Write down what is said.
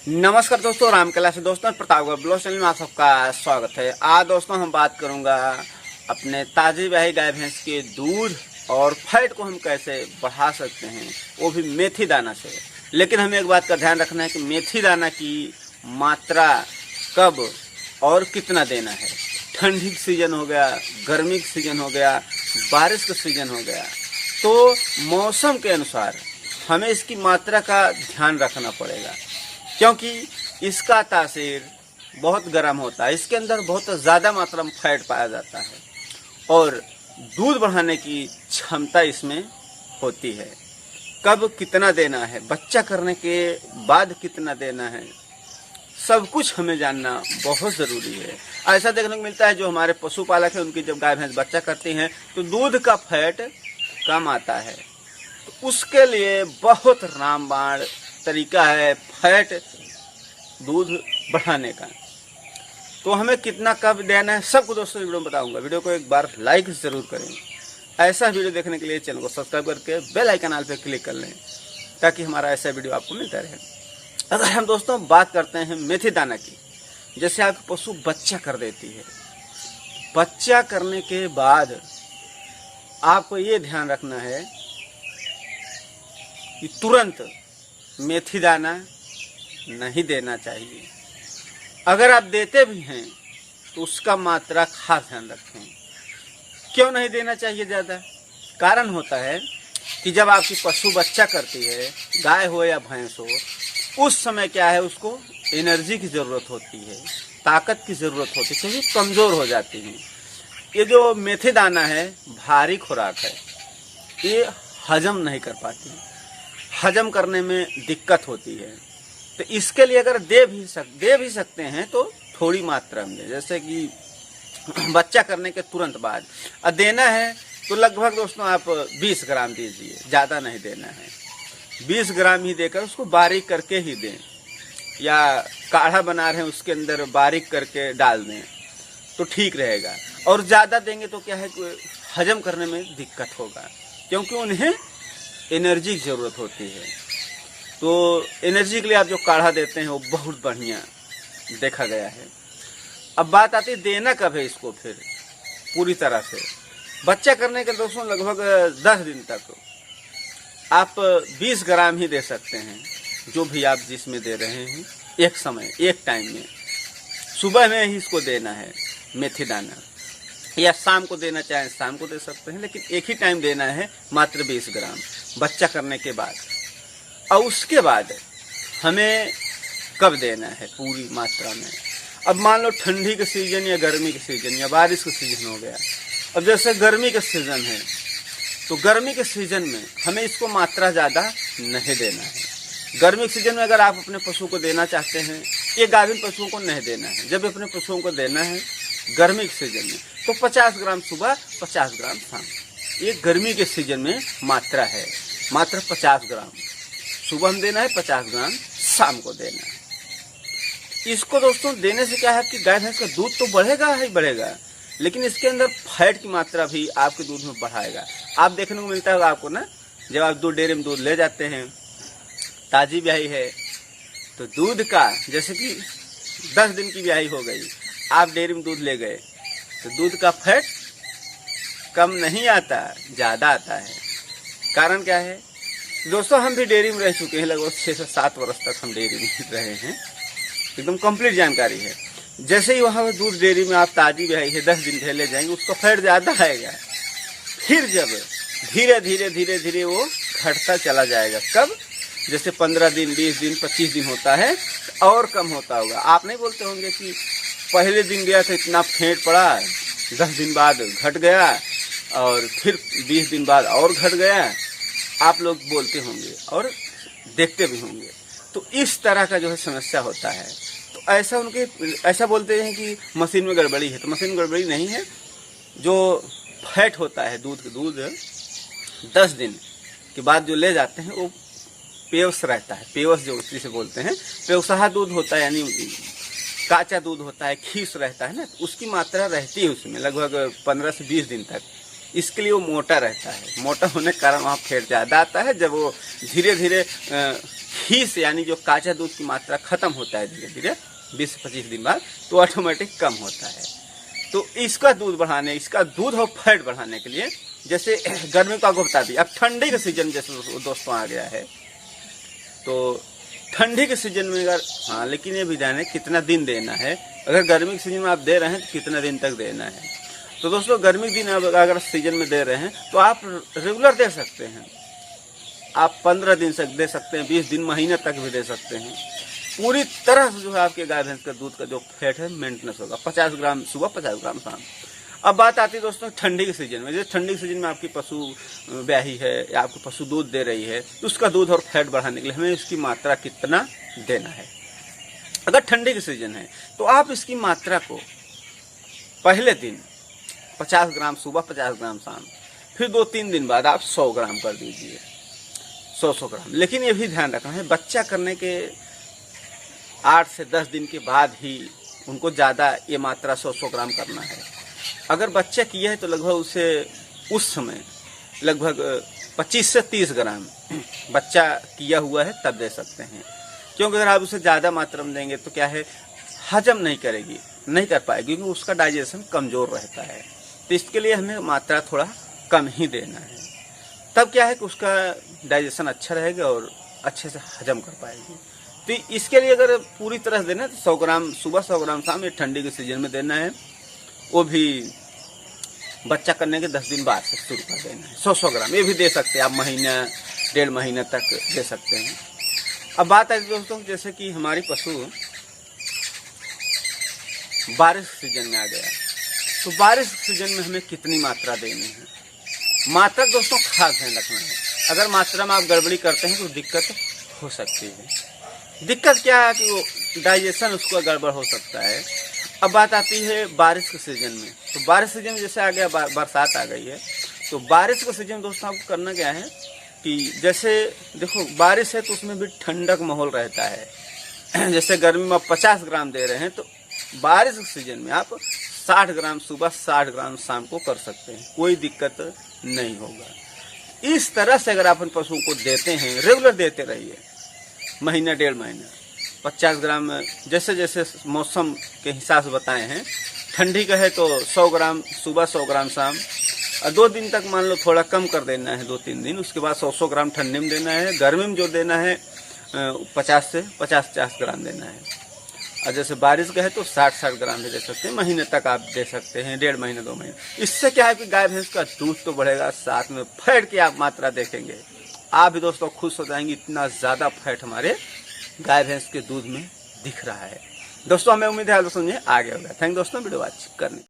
नमस्कार दोस्तों, रामकला से दोस्तों प्रतापगढ़ ब्लॉग चैनल में आप सबका स्वागत है। आज दोस्तों हम बात करूंगा अपने ताजी ब्याही गाय भैंस के दूध और फैट को हम कैसे बढ़ा सकते हैं, वो भी मेथी दाना से। लेकिन हमें एक बात का ध्यान रखना है कि मेथी दाना की मात्रा कब और कितना देना है। ठंडी का सीजन हो गया, गर्मी का सीजन हो गया, बारिश का सीजन हो गया, तो मौसम के अनुसार हमें इसकी मात्रा का ध्यान रखना पड़ेगा, क्योंकि इसका तासीर बहुत गर्म होता है। इसके अंदर बहुत ज़्यादा मात्रा में फैट पाया जाता है और दूध बढ़ाने की क्षमता इसमें होती है। कब कितना देना है, बच्चा करने के बाद कितना देना है, सब कुछ हमें जानना बहुत ज़रूरी है। ऐसा देखने को मिलता है जो हमारे पशुपालक हैं, उनकी जब गाय भैंस बच्चा करती हैं तो दूध का फैट कम आता है। तो उसके लिए बहुत रामबाण तरीका है फैट दूध बढ़ाने का। तो हमें कितना कब देना है सबको दोस्तों वीडियो में बताऊंगा। वीडियो को एक बार लाइक जरूर करें। ऐसा वीडियो देखने के लिए चैनल को सब्सक्राइब करके बेल आइकन आल पे क्लिक कर लें, ताकि हमारा ऐसा वीडियो आपको मिलता रहे। अगर हम दोस्तों बात करते हैं मेथी दाना की, जैसे आपकी पशु बच्चा कर देती है, बच्चा करने के बाद आपको ये ध्यान रखना है कि तुरंत मेथी दाना नहीं देना चाहिए। अगर आप देते भी हैं तो उसका मात्रा खास ध्यान रखें। क्यों नहीं देना चाहिए ज़्यादा? कारण होता है कि जब आपकी पशु बच्चा करती है, गाय हो या भैंस हो, उस समय क्या है, उसको एनर्जी की ज़रूरत होती है, ताकत की ज़रूरत होती है, क्योंकि कमज़ोर हो जाती है। ये जो मेथी दाना है भारी खुराक है, ये हजम नहीं कर पाती, हजम करने में दिक्कत होती है। तो इसके लिए अगर दे भी सकते हैं तो थोड़ी मात्रा में दें। जैसे कि बच्चा करने के तुरंत बाद देना है तो लगभग दोस्तों आप 20 ग्राम दीजिए, ज़्यादा नहीं देना है। 20 ग्राम ही देकर उसको बारीक करके ही दें, या काढ़ा बना रहे हैं उसके अंदर बारीक करके डाल दें तो ठीक रहेगा। और ज़्यादा देंगे तो क्या है, हजम करने में दिक्कत होगा, क्योंकि उन्हें एनर्जी की ज़रूरत होती है। तो एनर्जी के लिए आप जो काढ़ा देते हैं वो बहुत बढ़िया देखा गया है। अब बात आती है देना कब है इसको। फिर पूरी तरह से बच्चा करने के दोस्तों लगभग 10 दिन तक आप 20 ग्राम ही दे सकते हैं, जो भी आप जिसमें दे रहे हैं। एक समय एक टाइम में सुबह में ही इसको देना है मेथी दाना, या शाम को देना चाहें शाम को दे सकते हैं, लेकिन एक ही टाइम देना है, मात्र 20 ग्राम बच्चा करने के बाद। और उसके बाद हमें कब देना है पूरी मात्रा में। अब मान लो ठंडी का सीजन या गर्मी का सीजन या बारिश का सीजन हो गया। अब जैसे गर्मी का सीजन है तो गर्मी के सीजन में हमें इसको मात्रा ज़्यादा नहीं देना है। गर्मी के सीजन में अगर आप अपने पशु को देना चाहते हैं, ये गाभिन पशुओं को नहीं देना है। जब अपने पशुओं को देना है गर्मी के सीजन में तो 50 ग्राम सुबह, 50 ग्राम शाम। ये गर्मी के सीजन में मात्रा है, मात्र 50 ग्राम सुबह में देना है, 50 ग्राम शाम को देना है। इसको दोस्तों देने से क्या है कि गाय भैंस का दूध तो बढ़ेगा ही बढ़ेगा, लेकिन इसके अंदर फैट की मात्रा भी आपके दूध में बढ़ाएगा। आप देखने को मिलता है आपको ना, जब आप दूध डेयरी में दूध ले जाते हैं, ताजी ब्याही है तो दूध का, जैसे कि 10 दिन की ब्याही हो गई, आप डेयरी में दूध ले गए तो दूध का फैट कम नहीं आता, ज़्यादा आता है। कारण क्या है दोस्तों, हम भी डेयरी में रह चुके हैं, लगभग 6 से 7 वर्ष तक हम डेयरी में रहे हैं, एकदम कंप्लीट जानकारी है। जैसे ही वहाँ दूध डेयरी में आप ताजी ब्याही है 10 दिन पहले जाएंगे, उसका फैट ज़्यादा आएगा। फिर जब धीरे धीरे धीरे धीरे वो घटता चला जाएगा, कब जैसे 15 दिन, 20 दिन, 25 दिन होता है और कम होता होगा। आप नहीं बोलते होंगे कि पहले दिन गया था इतना फैट पड़ा, 10 दिन बाद घट गया और फिर 20 दिन बाद और घट गया। आप लोग बोलते होंगे और देखते भी होंगे। तो इस तरह का जो है समस्या होता है। तो ऐसा बोलते हैं कि मशीन में गड़बड़ी है, तो मशीन में गड़बड़ी नहीं है। जो फैट होता है दूध 10 दिन के बाद जो ले जाते हैं वो पेवस रहता है। पेवस जो उसी से बोलते हैं, पेवसहा दूध होता है, यानी काचा दूध होता है, खीस रहता है ना, उसकी मात्रा रहती है उसमें लगभग 15 से 20 दिन तक। इसके लिए वो मोटा रहता है। मोटा होने के कारण वहाँ फैट ज़्यादा आता है। जब वो धीरे धीरे घी से यानी जो काचा दूध की मात्रा खत्म होता है धीरे धीरे 20 से 25 दिन बाद, तो ऑटोमेटिक कम होता है। तो इसका दूध और फैट बढ़ाने के लिए, जैसे गर्मी को आपको बता दी, अब ठंडी का सीजन जैसे दोस्तों आ गया है, तो ठंडी के सीजन में अगर लेकिन ये भी जाने कितना दिन देना है। अगर गर्मी के सीजन में आप दे रहे हैं तो कितना दिन तक देना है। तो दोस्तों गर्मी के दिन अगर सीजन में दे रहे हैं तो आप रेगुलर दे सकते हैं। आप 15 दिन तक दे सकते हैं, 20 दिन, महीने तक भी दे सकते हैं। पूरी तरह से जो है आपके गाय भैंस का दूध का जो फैट है मेंटेनेंस होगा। 50 ग्राम सुबह, 50 ग्राम शाम। अब बात आती है दोस्तों ठंडी के सीजन में। जैसे ठंडी के सीजन में आपकी पशु ब्याही है या आपकी पशु दूध दे रही है, तो उसका दूध और फैट बढ़ाने के लिए हमें इसकी मात्रा कितना देना है। अगर ठंडी के सीजन है तो आप इसकी मात्रा को पहले दिन 50 ग्राम सुबह, 50 ग्राम शाम, फिर 2-3 दिन बाद आप 100 ग्राम कर दीजिए, 100 ग्राम। लेकिन ये भी ध्यान रखना है, बच्चा करने के 8 से 10 दिन के बाद ही उनको ज़्यादा ये मात्रा 100 ग्राम करना है। अगर बच्चा किया है तो लगभग उसे उस समय लगभग 25 से 30 ग्राम बच्चा किया हुआ है तब दे सकते हैं। क्योंकि अगर आप उसे ज़्यादा मात्रा में देंगे तो क्या है, हजम नहीं करेगी, नहीं कर पाएगी, क्योंकि उसका डाइजेशन कमज़ोर रहता है। तो इसके लिए हमें मात्रा थोड़ा कम ही देना है। तब क्या है कि उसका डाइजेशन अच्छा रहेगा और अच्छे से हजम कर पाएगी। तो इसके लिए अगर पूरी तरह से देना है तो 100 ग्राम सुबह, 100 ग्राम शाम, ये ठंडी के सीजन में देना है। वो भी बच्चा करने के 10 दिन बाद से शुरू कर देना है। 100 ग्राम ये भी दे सकते हैं आप, महीना 1.5 महीने तक दे सकते हैं। अब बात है दोस्तों, जैसे कि हमारी पशु बारिश सीजन में आ गया, तो बारिश सीजन में हमें कितनी मात्रा देनी है। मात्रा दोस्तों खास ध्यान रखना है। अगर मात्रा में आप गड़बड़ी करते हैं तो दिक्कत हो सकती है। दिक्कत क्या है कि वो डाइजेशन उसको गड़बड़ हो सकता है। अब बात आती है बारिश के सीजन में। तो बारिश सीजन में जैसे आ गया, बरसात आ गई है, तो बारिश का सीजन दोस्तों आपको करना क्या है कि जैसे देखो बारिश है तो उसमें भी ठंडक माहौल रहता है। जैसे गर्मी में आप 50 ग्राम दे रहे हैं तो बारिश के सीजन में आप 60 ग्राम सुबह, 60 ग्राम शाम को कर सकते हैं, कोई दिक्कत नहीं होगा। इस तरह से अगर आप अपने पशुओं को देते हैं, रेगुलर देते रहिए, महीना 1.5 महीना 50 ग्राम, जैसे जैसे मौसम के हिसाब से बताए हैं। ठंडी का है तो 100 ग्राम सुबह, 100 ग्राम शाम, और 2 दिन तक मान लो थोड़ा कम कर देना है, 2-3 दिन। उसके बाद 100 ग्राम ठंडी में देना है। गर्मी में जो देना है 50 से 50 ग्राम देना है। और जैसे बारिश का है तो 60 ग्राम भी दे सकते हैं, महीने तक आप दे सकते हैं, 1.5 महीने 2 महीने। इससे क्या है कि गाय भैंस का दूध तो बढ़ेगा, साथ में फैट की आप मात्रा देखेंगे, आप भी दोस्तों खुश हो जाएंगे, इतना ज़्यादा फैट हमारे गाय भैंस के दूध में दिख रहा है। दोस्तों हमें उम्मीद है दोस्तों ये आगे होगा। थैंक दोस्तों वीडियो वॉच करने।